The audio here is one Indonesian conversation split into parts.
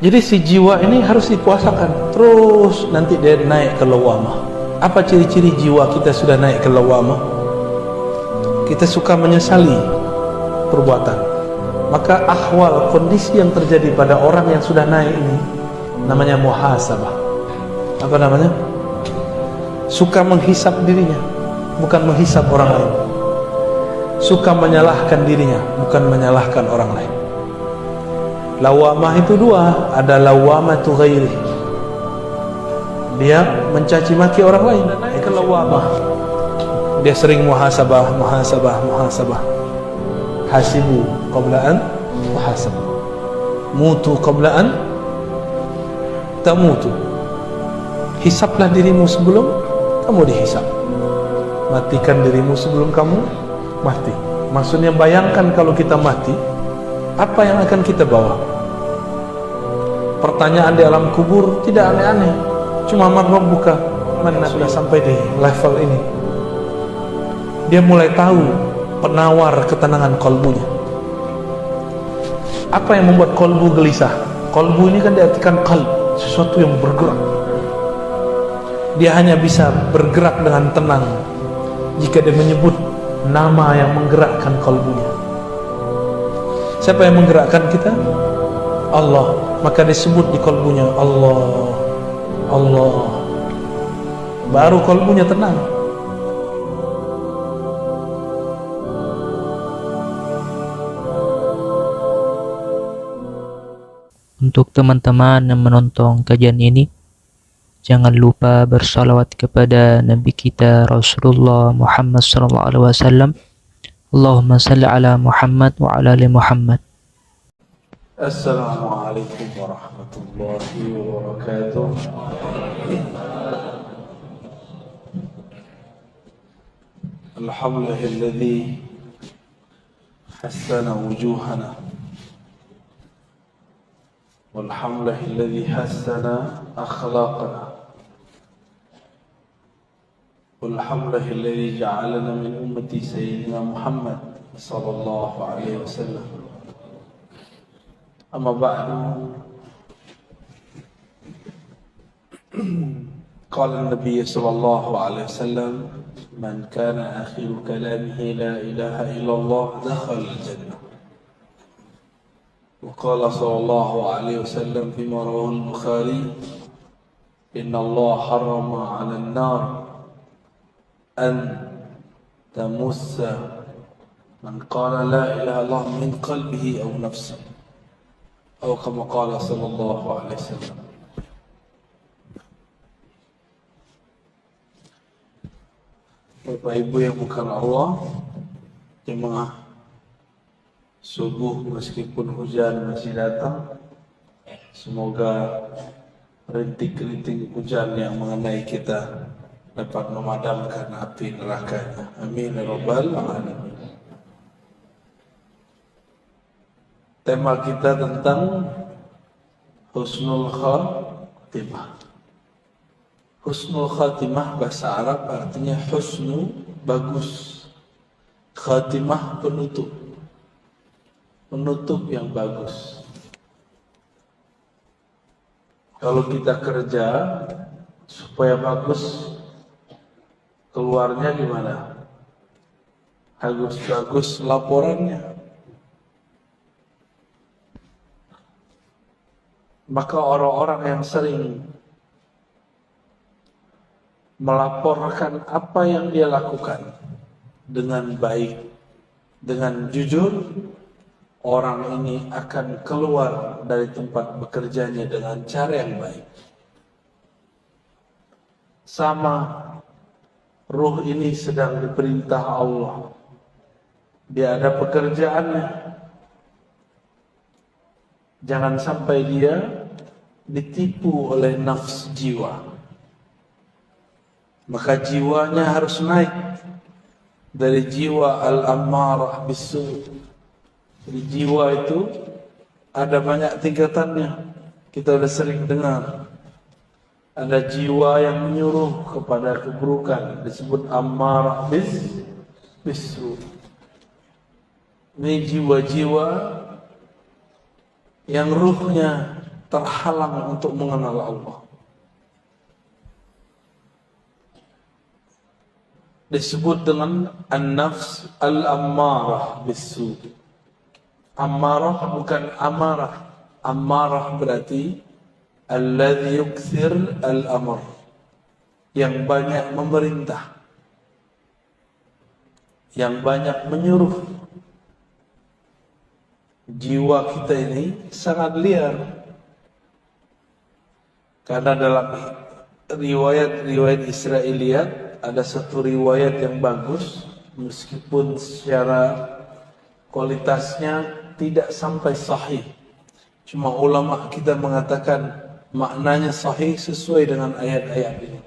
Jadi si jiwa ini harus dipuasakan terus, nanti dia naik ke lawamah. Apa ciri-ciri jiwa kita sudah naik ke lawamah? Kita suka menyesali perbuatan. Maka ahwal, kondisi yang terjadi pada orang yang sudah naik ini namanya muhasabah. Apa namanya? Suka menghisap dirinya, bukan menghisap orang lain. Suka menyalahkan dirinya, bukan menyalahkan orang lain. Lawamah itu dua, ada lawamatu ghairi, dia mencaci maki orang lain, itu lawamah. Dia sering muhasabah. Hasibu qabla an muhasabu, mutu qabla an tamutu. Hisaplah dirimu sebelum kamu dihisap. Matikan dirimu sebelum kamu mati. Maksudnya bayangkan kalau kita mati, apa yang akan kita bawa? Pertanyaan di alam kubur tidak aneh-aneh, cuma man rabbuka, mana sudah sampai di level ini. Dia mulai tahu penawar ketenangan kolbunya. Apa yang membuat kolbu gelisah? Kolbu ini kan diartikan qalb, sesuatu yang bergerak. Dia hanya bisa bergerak dengan tenang jika dia menyebut nama yang menggerakkan kolbunya. Siapa yang menggerakkan kita? Allah. Maka disebut di kolbunya Allah, Allah. Baru kolbunya tenang. Untuk teman-teman yang menonton kajian ini, jangan lupa bersalawat kepada Nabi kita Rasulullah Muhammad SAW. Allahumma salli ala Muhammad wa ala ali Muhammad. Assalamualaikum warahmatullahi wabarakatuh. Alhamdulillahilladzi hassana wujuhana, walhamdulillahilladzi hassana akhlaqana, walhamdulillahilladzi ja'alana min ummati sayyidina Muhammad sallallahu alaihi wasallam. Amma ba'du. Qala an-nabiy sallallahu alaihi wasallam, man kana akhiru kalamihi la ilaha illallah dakhala al-jannah. Wa qala sallallahu alaihi wasallam fima rawahu al-Bukhari, inna Allah harrama 'ala an-nar an tamussa man qala la ilaha illallah min qalbihi aw nafsihi, atau kama qala sallallahu alaihi wasallam. Bapak Ibu yang bukan Allah, jemaah subuh meskipun hujan masih datang, semoga rintik-rintik hujan yang mengenai kita dapat memadamkan api nerakanya. Amin ya rabbal alamin. Tema kita tentang husnul khatimah. Husnul khatimah bahasa Arab artinya husnu, bagus. Khatimah, penutup. Penutup yang bagus. Kalau kita kerja supaya bagus, keluarnya gimana? Bagus-bagus laporannya. Maka orang-orang yang sering melaporkan apa yang dia lakukan dengan baik, dengan jujur, orang ini akan keluar dari tempat bekerjanya dengan cara yang baik. Sama, ruh ini sedang diperintah Allah. Dia ada pekerjaannya. Jangan sampai dia ditipu oleh nafs jiwa. Maka jiwanya harus naik dari jiwa al-ammarah bisu. Jadi jiwa itu ada banyak tingkatannya. Kita sudah sering dengar. Ada jiwa yang menyuruh kepada keburukan, disebut ammarah bisu. Ini jiwa-jiwa yang ruhnya terhalang untuk mengenal Allah. Disebut dengan an-nafs al-ammarah bisu. Ammarah bukan amarah. Ammarah berarti alladhi yukthir al-amr, yang banyak memerintah, yang banyak menyuruh. Jiwa kita ini sangat liar, karena dalam riwayat Israiliyat ada satu riwayat yang bagus, meskipun secara kualitasnya tidak sampai sahih. Cuma ulama kita mengatakan maknanya sahih sesuai dengan ayat-ayat ini.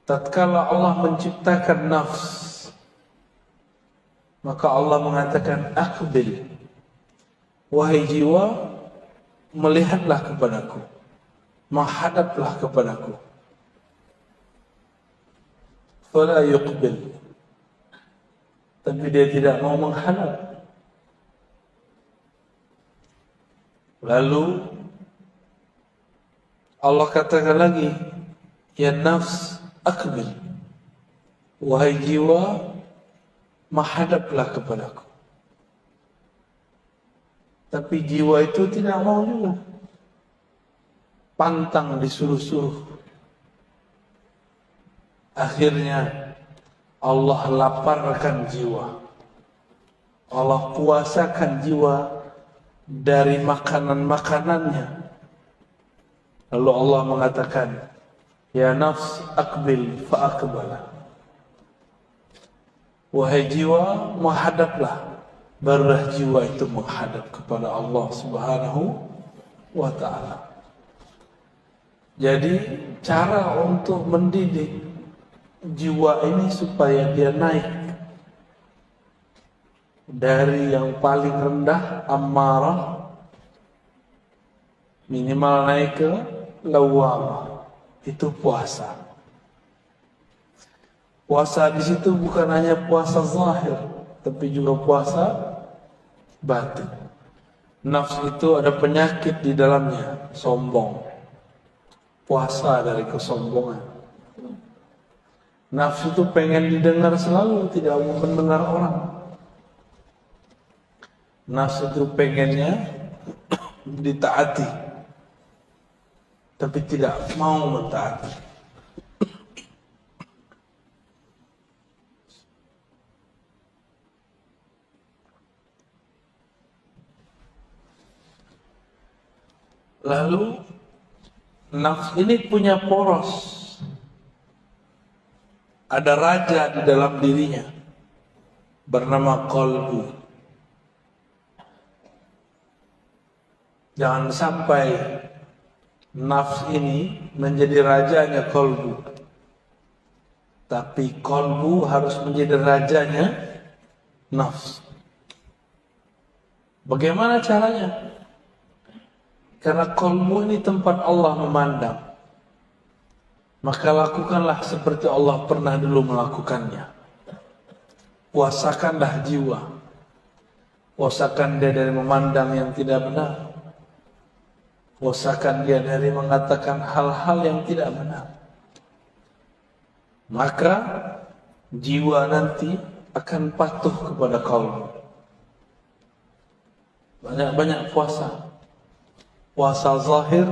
Tatkala Allah menciptakan nafs, maka Allah mengatakan aqbil, wahai jiwa, melihatlah kepadaku, menghadaplah kepadaku. Fala yuqbil, tapi dia tidak mau menghadap. Lalu Allah katakan lagi, ya nafs aqbil, wahai jiwa, menghadaplah kepadaku. Tapi jiwa itu tidak mau juga, pantang disuruh-suruh. Akhirnya Allah laparkan jiwa, Allah puasakan jiwa dari makanan-makanannya. Lalu Allah mengatakan, ya nafs aqbil fa'aqbala, wahai jiwa, menghadaplah. Barulah jiwa itu menghadap kepada Allah Subhanahu wa ta'ala. Jadi cara untuk mendidik jiwa ini supaya dia naik dari yang paling rendah ammarah, minimal naik ke lawamah, itu puasa. Puasa di situ bukan hanya puasa zahir, tapi juga puasa batin. Nafs itu ada penyakit di dalamnya, sombong. Puasa dari kesombongan. Nafs itu pengen didengar selalu, tidak mau mendengar orang. Nafs itu pengennya ditaati, tapi tidak mau mentaati. Lalu nafs ini punya poros, ada raja di dalam dirinya bernama qalbu. Jangan sampai nafs ini menjadi rajanya qalbu, tapi qalbu harus menjadi rajanya nafs. Bagaimana caranya? Karena qalbu ini tempat Allah memandang, maka lakukanlah seperti Allah pernah dulu melakukannya. Puasakanlah jiwa, puasakan dia dari memandang yang tidak benar, puasakan dia dari mengatakan hal-hal yang tidak benar. Maka jiwa nanti akan patuh kepada qalbu. Banyak-banyak puasa. Puasa zahir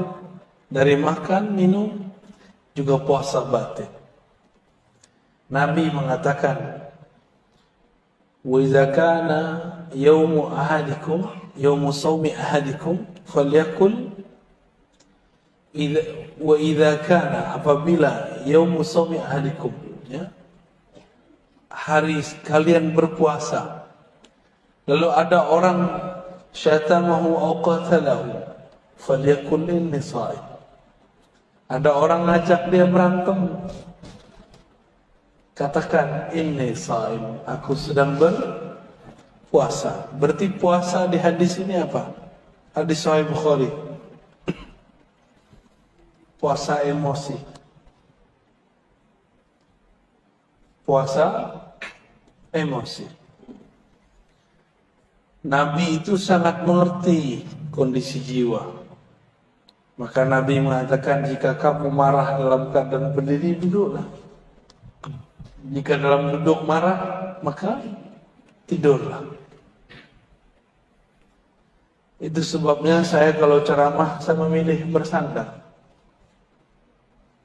dari makan, minum, juga puasa batin. Nabi mengatakan, wa idza kana yaumu ahadikum, yaumu shaumi ahadikum, falyakul wa idza kana, apabila yaumu shaumi ahadikum, ya, hari kalian berpuasa, lalu ada orang syatamahu aw qatalahu, falyakul inni shaim. Ada orang ngajak dia berantem, katakan inni shaim, aku sedang berpuasa. Berarti puasa di hadis ini apa? Hadis Sahih Bukhari. Puasa emosi. Puasa emosi. Nabi itu sangat mengerti kondisi jiwa. Maka Nabi mengatakan, jika kamu marah dalam keadaan berdiri, duduklah. Jika dalam duduk marah, maka tidurlah. Itu sebabnya saya kalau ceramah, saya memilih bersandar,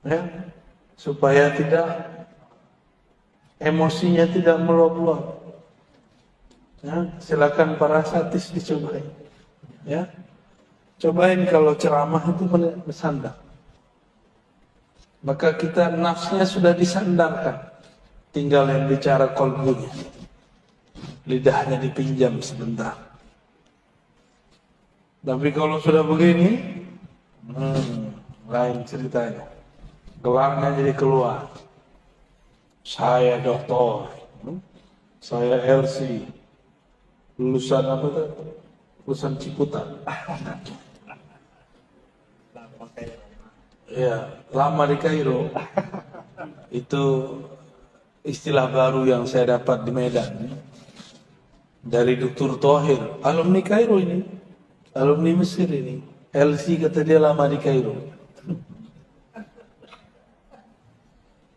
ya, supaya tidak emosinya tidak meluap-luap. Ya, silakan para satis dicobain. Ya, cobain kalau ceramah itu bersandar. Maka kita nafsnya sudah disandarkan, tinggal yang bicara kolbunya, lidahnya dipinjam sebentar. Tapi kalau sudah begini, lain ceritanya. Gelarnya jadi keluar. Saya doktor, saya LC, lulusan apa tuh? Lulusan Ciputat. Ya, lama di Kairo. Itu istilah baru yang saya dapat di Medan. Dari Dr. Thohir, alumni Kairo ini. Alumni Mesir ini. LC kata dia lama di Kairo.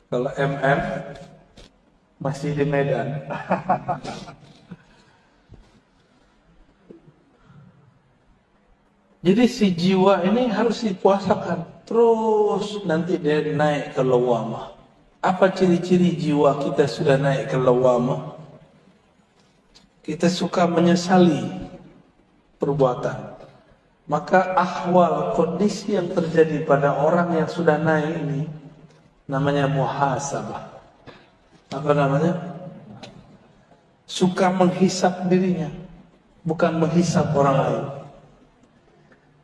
Kalau MM masih di Medan. Jadi si jiwa ini harus dipuasakan. Terus nanti dia naik ke lawamah. Apa ciri-ciri jiwa kita sudah naik ke lawamah? Kita suka menyesali perbuatan. Maka ahwal, kondisi yang terjadi pada orang yang sudah naik ini namanya muhasabah. Apa namanya? Suka menghisap dirinya, bukan menghisap orang lain.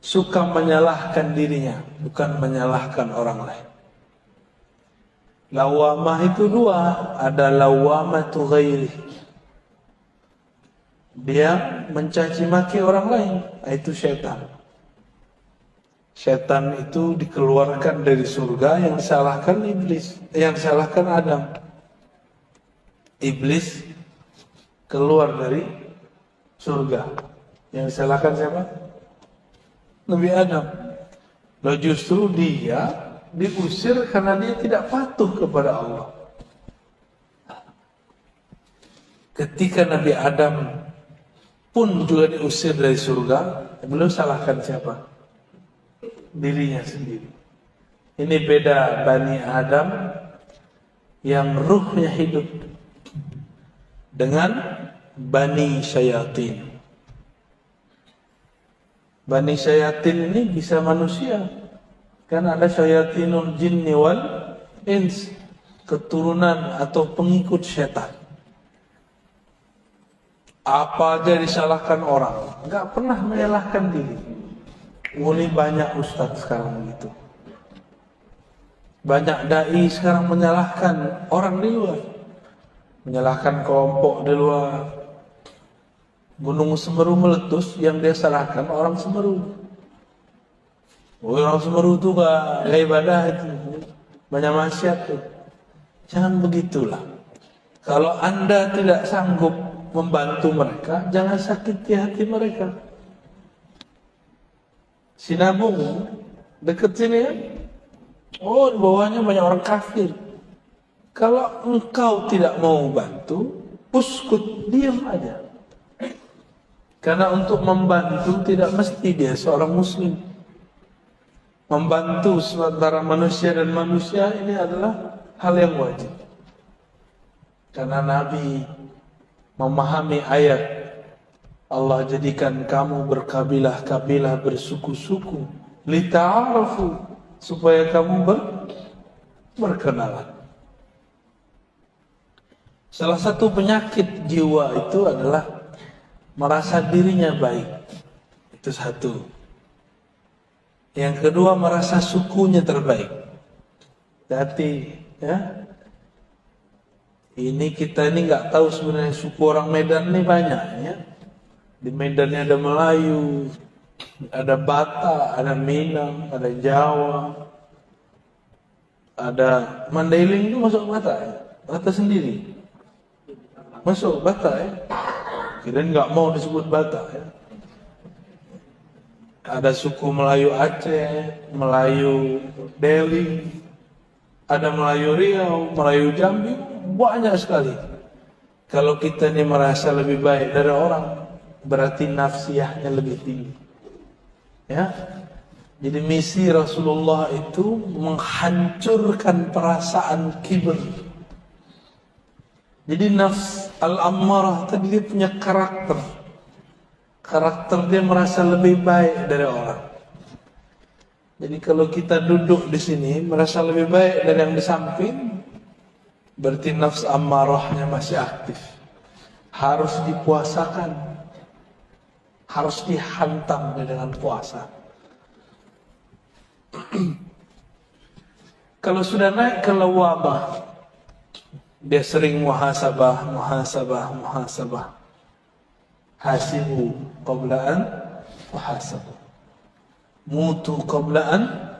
Suka menyalahkan dirinya, bukan menyalahkan orang lain. Lawamah itu dua, ada lawamatu ghairi. Dia mencaci maki orang lain, itu syaitan. Syaitan itu dikeluarkan dari surga, yang disalahkan iblis, yang disalahkan Adam. Iblis keluar dari surga, yang disalahkan siapa? Nabi Adam. Lalu justru dia diusir karena dia tidak patuh kepada Allah. Ketika Nabi Adam pun juga diusir dari surga, beliau salahkan siapa? Dirinya sendiri. Ini beda Bani Adam yang ruhnya hidup dengan Bani Syayatin. Bani Syayatin ini bisa manusia, kan ada Syayatinul Jinni wal Ins, keturunan atau pengikut syaitan. Apa aja disalahkan orang, nggak pernah menyalahkan diri. Mulai banyak ustadz sekarang gitu. Banyak dai sekarang menyalahkan orang di luar, menyalahkan kelompok di luar. Gunung Semeru meletus, yang dia salahkan orang Semeru. Orang Semeru itu gak ibadah itu, banyak maksiat tuh. Jangan begitulah. Kalau Anda tidak sanggup membantu mereka, jangan sakiti hati mereka. Sinabung dekat sini ya. Oh, di bawahnya banyak orang kafir. Kalau engkau tidak mau bantu, uskut, diam aja. Karena untuk membantu tidak mesti dia seorang muslim. Membantu antara manusia dan manusia ini adalah hal yang wajib. Karena Nabi memahami ayat Allah jadikan kamu berkabilah-kabilah, bersuku-suku, lita'arafu, supaya kamu berkenalan. Salah satu penyakit jiwa itu adalah merasa dirinya baik. Itu satu. Yang kedua, merasa sukunya terbaik. Hati, ya. Ini kita ini nggak tahu sebenarnya suku orang Medan ini banyak, ya. Di Medan ada Melayu, ada Batak, ada Minang, ada Jawa, ada Mandailing itu masuk Batak, ya? Batak sendiri masuk Batak, ya. Kirain nggak mau disebut Batak ya. Ada suku Melayu Aceh, Melayu Delhi, ada Melayu Riau, Melayu Jambi, banyak sekali. Kalau kita ini merasa lebih baik dari orang, berarti nafsiyahnya lebih tinggi. Ya. Jadi misi Rasulullah itu menghancurkan perasaan kibir. Jadi nafs al-ammarah tadi dia punya karakter. Karakter dia merasa lebih baik dari orang. Jadi kalau kita duduk di sini merasa lebih baik dari yang di samping, berarti nafs ammarahnya masih aktif. Harus dipuasakan. Harus dihantam dengan puasa. Kalau sudah naik ke lawamah, dia sering muhasabah. Hasibu qablaan muhasabu. Mutu qablaan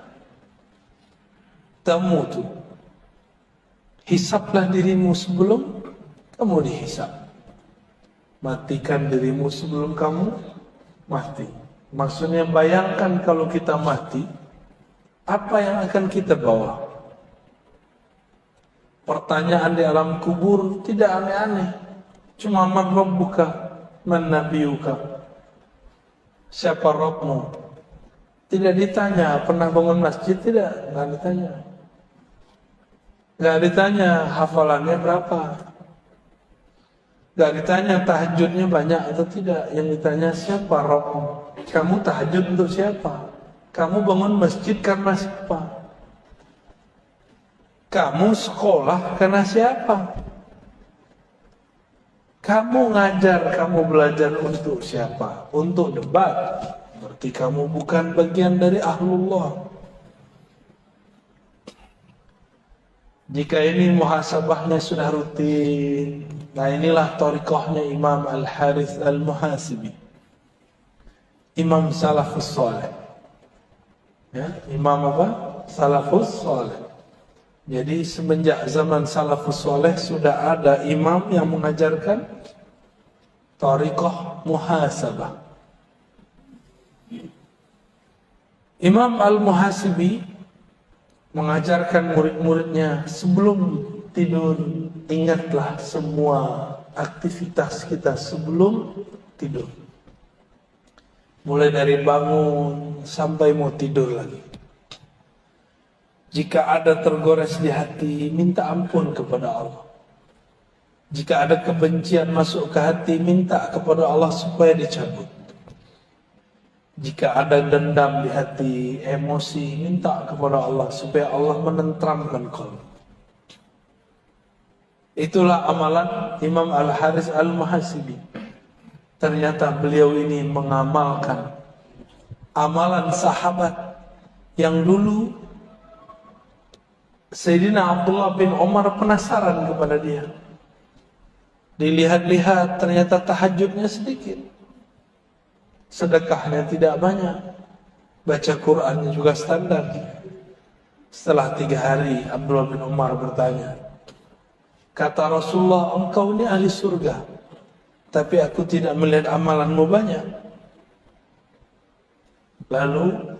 tamutu. Hisablah dirimu sebelum kamu dihisab. Matikan dirimu sebelum kamu mati. Maksudnya bayangkan kalau kita mati, apa yang akan kita bawa? Pertanyaan di alam kubur tidak aneh-aneh. Cuma man rabbuka, man nabiyuka. Siapa Rabbmu? Tidak ditanya, pernah bangun masjid? Tidak, nggak ditanya. Nggak ditanya hafalannya berapa. Nggak ditanya tahajudnya banyak atau tidak. Yang ditanya siapa Rabbmu? Kamu tahajud untuk siapa? Kamu bangun masjid karena siapa? Kamu sekolah karena siapa? Kamu ngajar, kamu belajar untuk siapa? Untuk debat. Berarti kamu bukan bagian dari ahlullah. Jika ini muhasabahnya sudah rutin, nah inilah thariqahnya Imam Al-Harith Al-Muhasibi, Imam Salafus Saleh. Ya, Imam apa? Salafus Saleh. Jadi semenjak zaman Salafus Saleh sudah ada imam yang mengajarkan thariqah muhasabah. Imam Al-Muhasibi mengajarkan murid-muridnya, sebelum tidur ingatlah semua aktivitas kita sebelum tidur. Mulai dari bangun sampai mau tidur lagi. Jika ada tergores di hati, minta ampun kepada Allah. Jika ada kebencian masuk ke hati, minta kepada Allah supaya dicabut. Jika ada dendam di hati, emosi, minta kepada Allah supaya Allah menenteramkan qalbi. Itulah amalan Imam Al-Harith Al-Muhasibi. Ternyata beliau ini mengamalkan amalan sahabat yang dulu Sayyidina Abdullah bin Umar penasaran kepada dia. Dilihat-lihat ternyata tahajudnya sedikit, sedekahnya tidak banyak, baca Qur'annya juga standar. Setelah 3 hari Abdullah bin Umar bertanya, kata Rasulullah, engkau ini ahli surga, tapi aku tidak melihat amalanmu banyak. Lalu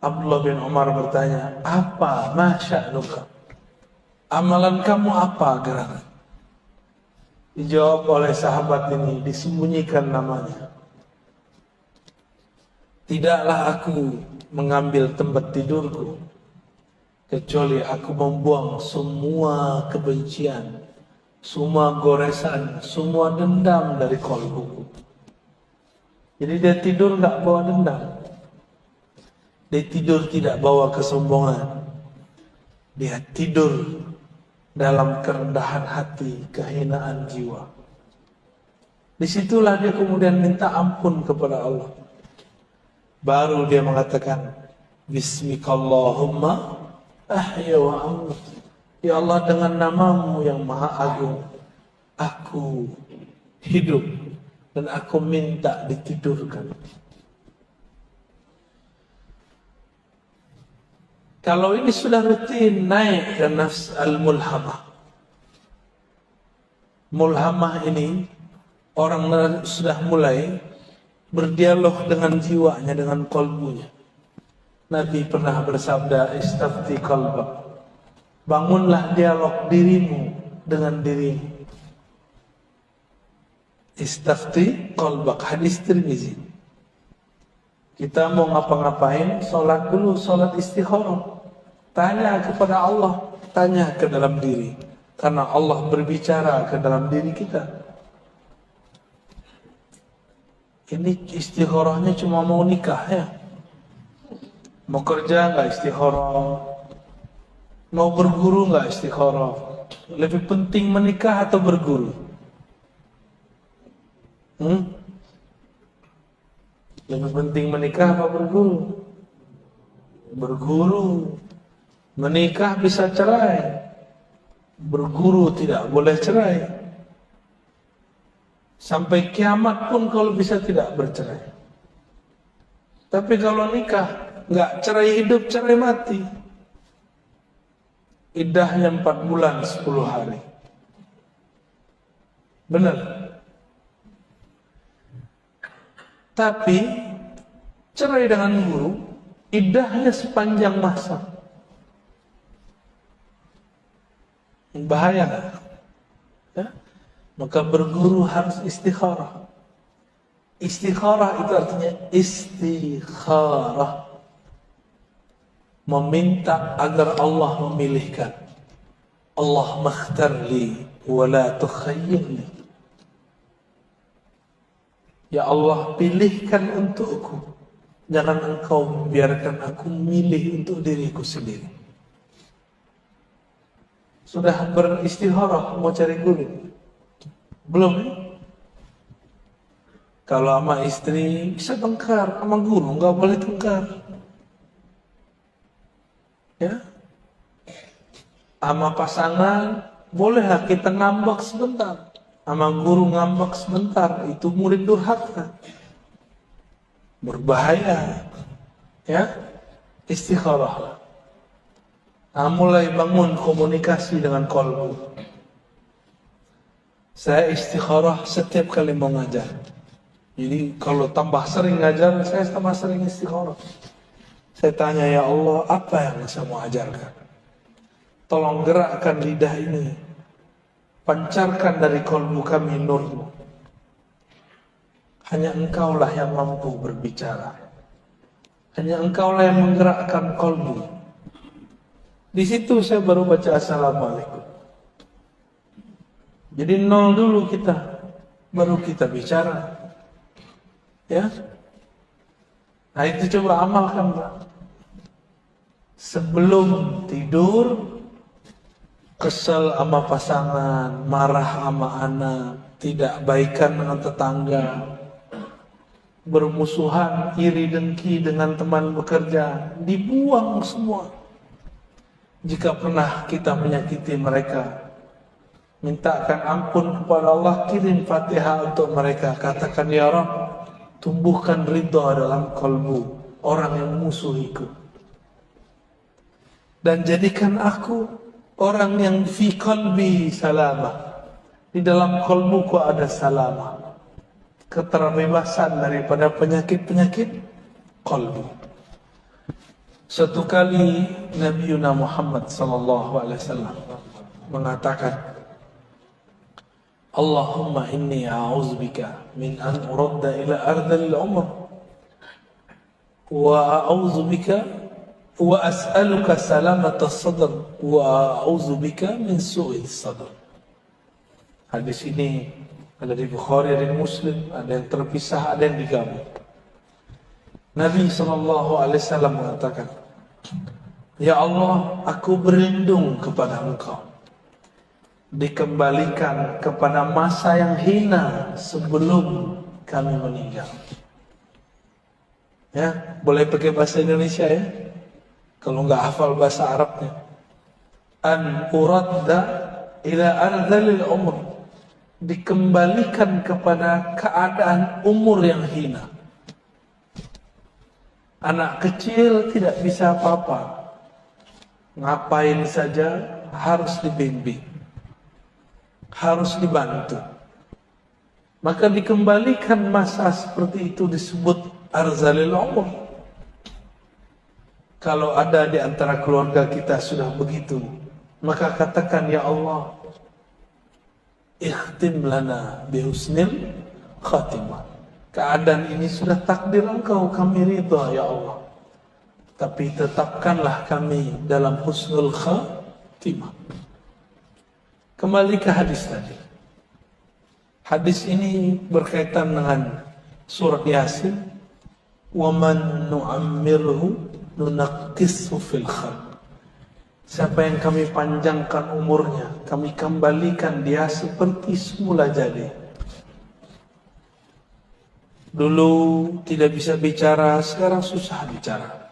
Abdullah bin Umar bertanya, apa masya'nuka? Amalan kamu apa gerangan? Dijawab oleh sahabat ini, disembunyikan namanya. Tidaklah aku mengambil tempat tidurku, kecuali aku membuang semua kebencian, semua goresan, semua dendam dari qalbuku. Jadi dia tidur nggak bawa dendam. Dia tidur tidak bawa kesombongan. Dia tidur dalam kerendahan hati, kehinaan jiwa. Disitulah dia kemudian minta ampun kepada Allah. Baru dia mengatakan, Bismikallahumma ahya wa amut. Ya Allah, dengan namamu yang maha agung, aku hidup dan aku minta ditidurkan. Kalau ini sudah rutin naik ke nafs al-mulhamah. Mulhamah ini orang sudah mulai berdialog dengan jiwanya, dengan kalbunya. Nabi pernah bersabda, istafti qalbak, bangunlah dialog dirimu dengan dirimu. Istafti qalbak, hadis Tirmizi. Kita mau ngapa-ngapain, sholat dulu, sholat istikharah. Tanya kepada Allah, tanya ke dalam diri. Karena Allah berbicara ke dalam diri kita. Ini istikharahnya cuma mau nikah ya. Mau kerja nggak istikharah. Mau berguru nggak istikharah. Lebih penting menikah atau berguru? Lebih penting menikah apa berguru? Berguru. Menikah bisa cerai, berguru tidak boleh cerai. Sampai kiamat pun kalau bisa tidak bercerai. Tapi kalau nikah, nggak cerai hidup, cerai mati. Iddahnya 4 bulan 10 hari. Benar. Tapi cerai dengan guru, iddahnya sepanjang masa. Bahaya ya? Maka berguru harus istikharah. Istikharah itu artinya istikharah, meminta agar Allah memilihkan. Allah makhtarli wa la tukhayyirni. Ya Allah, pilihkan untukku, jangan engkau membiarkan aku memilih untuk diriku sendiri. Sudah beristikharah mau cari guru? Belum ya? Kalau sama istri bisa tengkar, sama guru nggak boleh tengkar. Ya, sama pasangan bolehlah kita ngambek sebentar, sama guru ngambek sebentar, itu murid durhaka, berbahaya. Ya, istikharah. Mulai bangun komunikasi dengan qalbu. Saya istikharah setiap kali mau ngajar. Jadi kalau tambah sering ngajar, saya tambah sering istikharah. Saya tanya, ya Allah, apa yang saya mau ajarkan? Tolong gerakkan lidah ini, pancarkan dari qalbu kami nurmu. Hanya engkaulah yang mampu berbicara. Hanya engkaulah yang menggerakkan qalbu. Di situ saya baru baca assalamualaikum. Jadi nol dulu kita, baru kita bicara. Ya, nah itu coba amalkan, Pak. Sebelum tidur, kesel sama pasangan, marah sama anak, tidak baikan dengan tetangga, bermusuhan, iri dengki dengan teman bekerja, dibuang semua. Jika pernah kita menyakiti mereka, mintakan ampun kepada Allah, kirim Fatihah untuk mereka. Katakan, ya Rabb, tumbuhkan ridha dalam kalbu orang yang musuhiku. Dan jadikan aku orang yang fi qalbi salamah. Di dalam kalbuku ada salamah. Keterbebasan daripada penyakit-penyakit kalbu. Suatu kali Nabi Muhammad SAW mengatakan, Allahumma inni a'udzubika min an uradda ila ardhil umr wa a'udzubika wa as'aluka salamata sadr wa a'udzubika min su'il sadr. Hadis ini ada di Bukhari, ada di Muslim, ada yang terpisah, ada yang digabung. Nabi SAW mengatakan, ya Allah, aku berlindung kepada Engkau dikembalikan kepada masa yang hina sebelum kami meninggal. Ya, boleh pakai bahasa Indonesia ya, kalau nggak hafal bahasa Arabnya. An uradda ila ardhalil umr, dikembalikan kepada keadaan umur yang hina. Anak kecil tidak bisa apa-apa, ngapain saja harus dibimbing, harus dibantu. Maka dikembalikan masa seperti itu disebut arzalil umur. Kalau ada di antara keluarga kita sudah begitu, maka katakan, ya Allah, ikhtim lana bihusnil khatimah. Keadaan ini sudah takdir Engkau, kami ridha ya Allah, tapi tetapkanlah kami dalam husnul khatimah. Kembali ke hadis tadi. Hadis ini berkaitan dengan surat Yasin. وَمَنْ نُعَمِّرْهُ نُنَقِّسْهُ فِي الْخَلْقِ. Siapa yang kami panjangkan umurnya, kami kembalikan dia seperti semula jadi. Dulu tidak bisa bicara, sekarang susah bicara.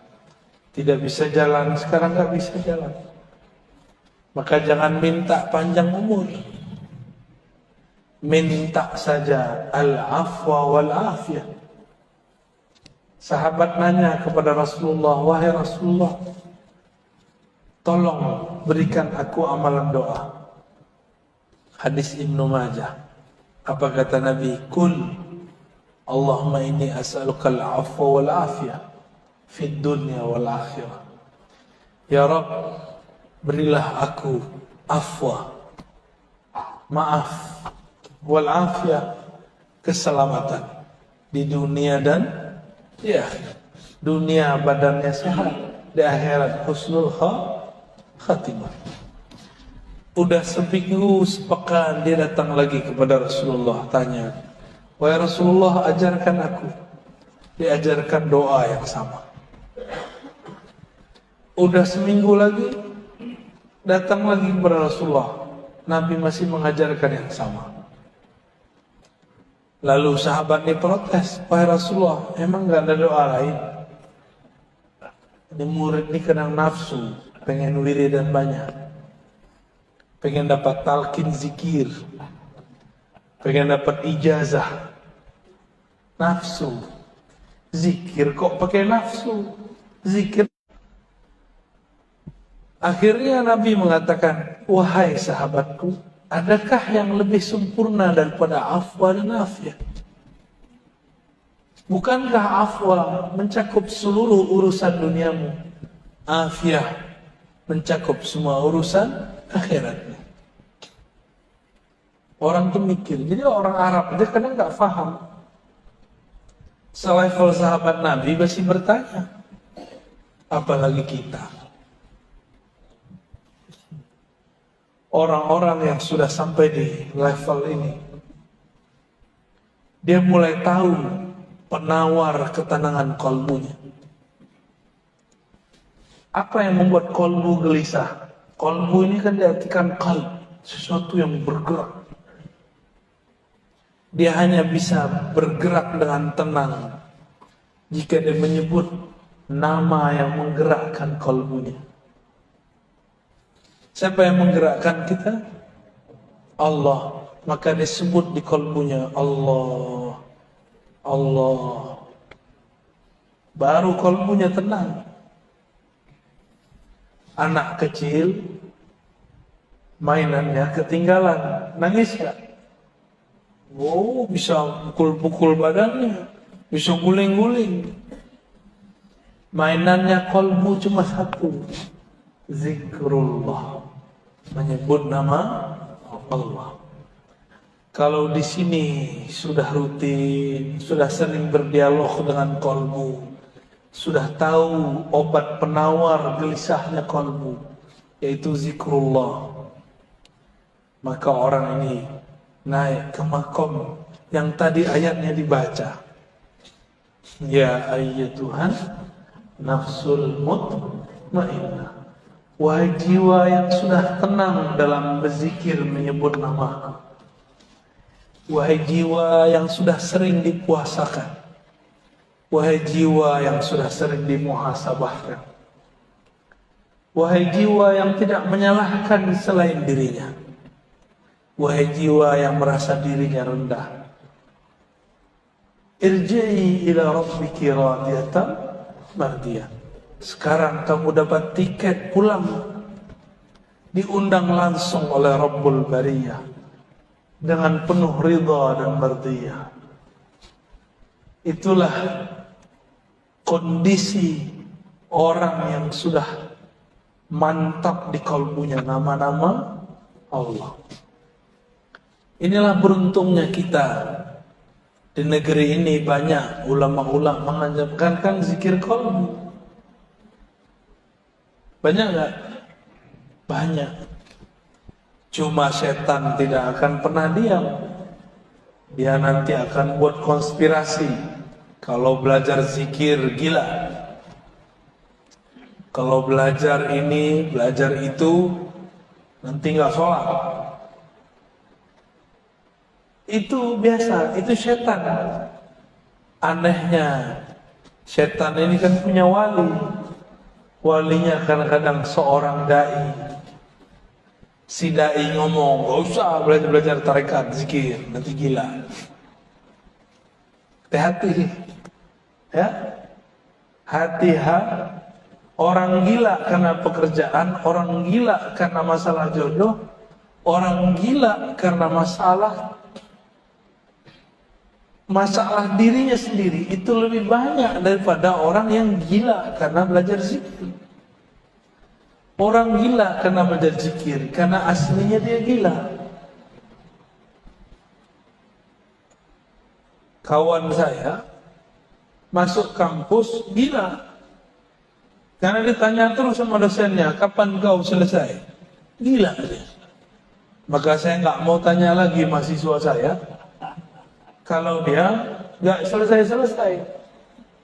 Tidak bisa jalan, sekarang nggak bisa jalan. Maka jangan minta panjang umur. Minta saja al-afwa wal-afiyah. Sahabat nanya kepada Rasulullah, wahai Rasulullah, tolong berikan aku amalan doa. Hadis Ibnu Majah. Apa kata Nabi? Kul Allahumma inni as'aluka al-afwa wal-afiyah fid dunya wal akhirah. Ya Rabb, berilah aku afwa, maaf, wal afiyah, keselamatan di dunia dan di akhirat. Dunia badannya sehat, di akhirat husnul khatimah. Udah seminggu, sepekan dia datang lagi kepada Rasulullah, tanya, wahai Rasulullah, ajarkan aku. Diajarkan doa yang sama. Udah seminggu lagi, datang lagi kepada Rasulullah, Nabi masih mengajarkan yang sama. Lalu sahabat ini protes, wahai Rasulullah, emang gak ada doa lain? Ini murid ini kena nafsu, pengen wiridan banyak, pengen dapat talqin zikir, pengen dapat ijazah. Nafsu, zikir kok pakai nafsu, zikir. Akhirnya Nabi mengatakan, wahai sahabatku, adakah yang lebih sempurna daripada afwa dan afiyah? Bukankah afwa mencakup seluruh urusan duniamu, afiyah mencakup semua urusan akhiratnya? Orang tuh mikir, jadi orang Arab dia kadang nggak paham. Selevel sahabat Nabi masih bertanya, apalagi kita. Orang-orang yang sudah sampai di level ini, dia mulai tahu penawar ketenangan kolbunya. Apa yang membuat kolbu gelisah? Kolbu ini kan diartikan qalb, sesuatu yang bergerak. Dia hanya bisa bergerak dengan tenang jika dia menyebut nama yang menggerakkan kolbunya. Siapa yang menggerakkan kita? Allah. Maka disebut di kolbunya Allah, Allah. Baru kolbunya tenang. Anak kecil mainannya ketinggalan, nangis gak? Oh, bisa pukul-pukul badannya, bisa guling-guling. Mainannya kolbu cuma satu, zikrullah, menyebut nama Allah. Kalau di sini sudah rutin, sudah sering berdialog dengan kolbu, sudah tahu obat penawar gelisahnya kolbu, yaitu zikrullah, maka orang ini naik ke makom yang tadi ayatnya dibaca. Ya ayyatuhan nafsul mutmainnah, wahai jiwa yang sudah tenang dalam berzikir menyebut namaku, wahai jiwa yang sudah sering dipuasakan, wahai jiwa yang sudah sering dimuhasabahkan, wahai jiwa yang tidak menyalahkan selain dirinya, wahai jiwa yang merasa dirinya rendah, irji'i ila rabbiki radiyatan mardiyah. Sekarang kamu dapat tiket pulang, diundang langsung oleh Rabbul Bariyah, dengan penuh ridha dan mardiyah. Itulah kondisi orang yang sudah mantap di kalbunya nama-nama Allah. Inilah beruntungnya kita. Di negeri ini banyak ulama-ulama mengajarkan zikir qalbu. Banyak enggak? Banyak. Cuma setan tidak akan pernah diam. Dia nanti akan buat konspirasi. Kalau belajar zikir gila. Kalau belajar ini, belajar itu, nanti nggak sholat. Itu biasa, itu setan. Anehnya, setan ini kan punya wali. Walinya kadang-kadang seorang dai. Si dai ngomong, gak usah belajar tarekat, zikir, nanti gila. Hati-hati, ya. Hati-hati. Orang gila karena pekerjaan, orang gila karena masalah jodoh, orang gila karena masalah dirinya sendiri itu lebih banyak daripada orang yang gila karena belajar zikir. Orang gila karena belajar zikir karena aslinya dia gila. Kawan saya masuk kampus gila. Karena ditanya terus sama dosennya, kapan kau selesai? Gila dia. Maka saya nggak mau tanya lagi mahasiswa saya. Kalau dia nggak selesai-selesai.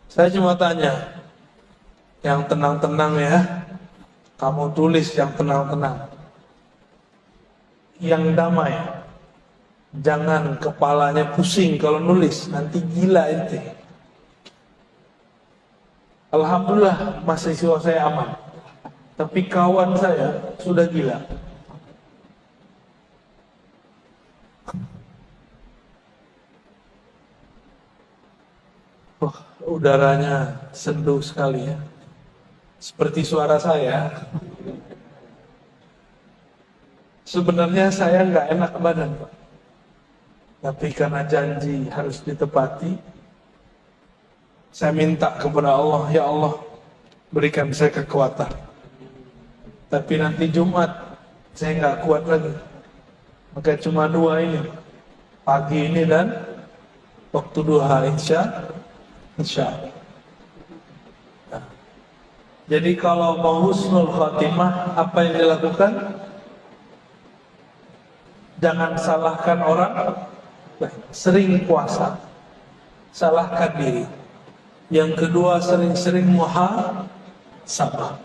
Saya cuma tanya, yang tenang-tenang ya. Kamu tulis yang tenang-tenang. Yang damai. Jangan kepalanya pusing kalau nulis, nanti gila ente. Alhamdulillah mahasiswa saya aman. Tapi kawan saya sudah gila. Udaranya sendu sekali ya. Seperti suara saya. Sebenarnya saya nggak enak badan, Pak. Tapi karena janji harus ditepati, saya minta kepada Allah, ya Allah, berikan saya kekuatan. Tapi nanti Jumat, saya nggak kuat lagi. Maka cuma 2 ini. Pagi ini dan waktu duha, insya Allah. Nah, jadi kalau mau husnul khatimah, apa yang dilakukan? Jangan salahkan orang, sering puasa. Salahkan diri. Yang kedua, sering-sering muhasabah.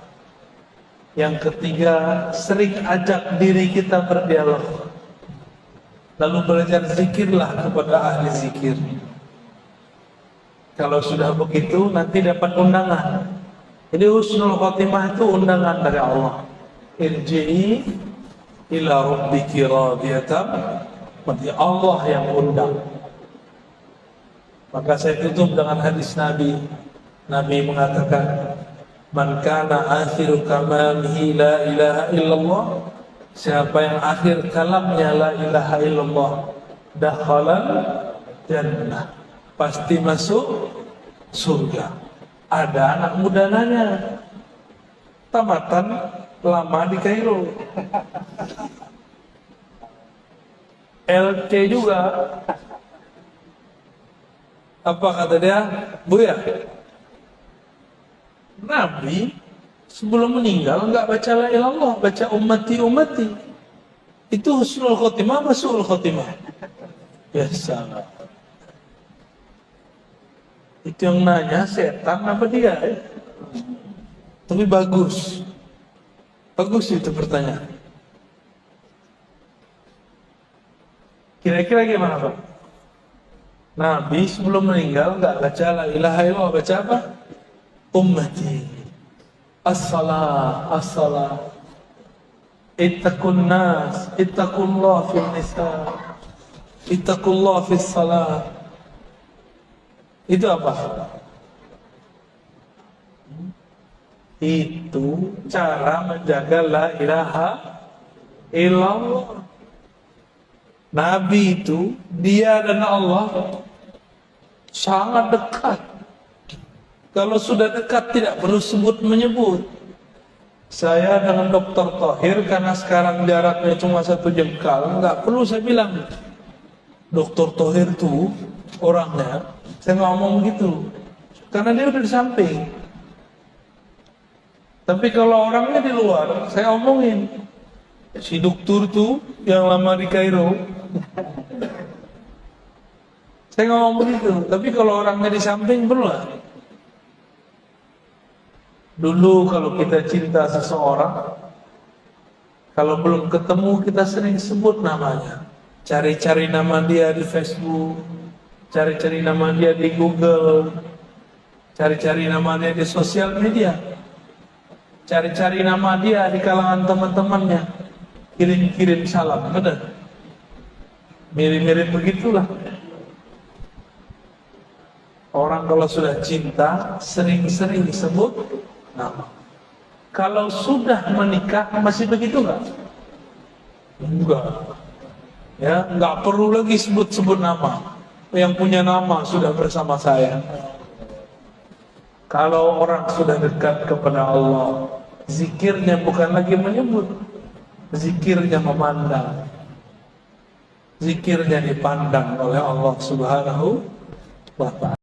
Yang ketiga, sering ajak diri kita berdialog. Lalu belajar zikirlah kepada ahli zikir. Kalau sudah begitu, nanti dapat undangan. Jadi husnul khotimah itu undangan dari Allah. Irji'i ila rabbiki radiyatan. Berarti Allah yang undang. Maka saya tutup dengan hadis Nabi. Nabi mengatakan, man kana akhiru kalamihi la ilaha illallah. Siapa yang akhir kalamnya la ilaha illallah, dakhalal jannah, pasti masuk surga. Ada anak muda nanya, tamatan lama di Kairo, LC juga. Apa kata dia? Buya, Nabi sebelum meninggal enggak baca la ilallah, baca ummati. Itu husnul khotimah, su'ul khotimah. Ya salah. Itu yang nanya setan apa dia? Tapi bagus. Bagus itu pertanyaan. Kira-kira gimana, Pak? Nabi sebelum meninggal enggak baca la ilaha illallah, baca apa? Ummati. As-salah. Ittaqun nas, ittaqullah fil nisa, ittaqullah fis salah. Itu apa? Itu cara menjaga la ilaha illallah. Nabi itu, dia dan Allah sangat dekat. Kalau sudah dekat tidak perlu sebut menyebut. Saya dengan Dr. Thohir, karena sekarang jaraknya cuma 1 jengkal, nggak perlu saya bilang Dr. Thohir tuh orangnya. Saya nggak ngomong begitu, karena dia udah di samping. Tapi kalau orangnya di luar, saya omongin si dokter tuh yang lama di Kairo. Saya nggak ngomong begitu. Tapi kalau orangnya di samping perlu lah. Dulu kalau kita cinta seseorang, kalau belum ketemu kita sering sebut namanya. Cari-cari nama dia di Facebook, cari-cari nama dia di Google, cari-cari nama dia di sosial media, cari-cari nama dia di kalangan teman-temannya, kirim-kirim salam, benar? Mirip-mirip begitulah. Orang kalau sudah cinta, sering-sering sebut nama. Kalau sudah menikah, masih begitu nggak? Enggak. Ya, nggak perlu lagi sebut-sebut nama. Yang punya nama sudah bersama saya. Kalau orang sudah dekat kepada Allah, zikirnya bukan lagi menyebut, zikirnya memandang, zikirnya dipandang oleh Allah Subhanahu wa Ta'ala.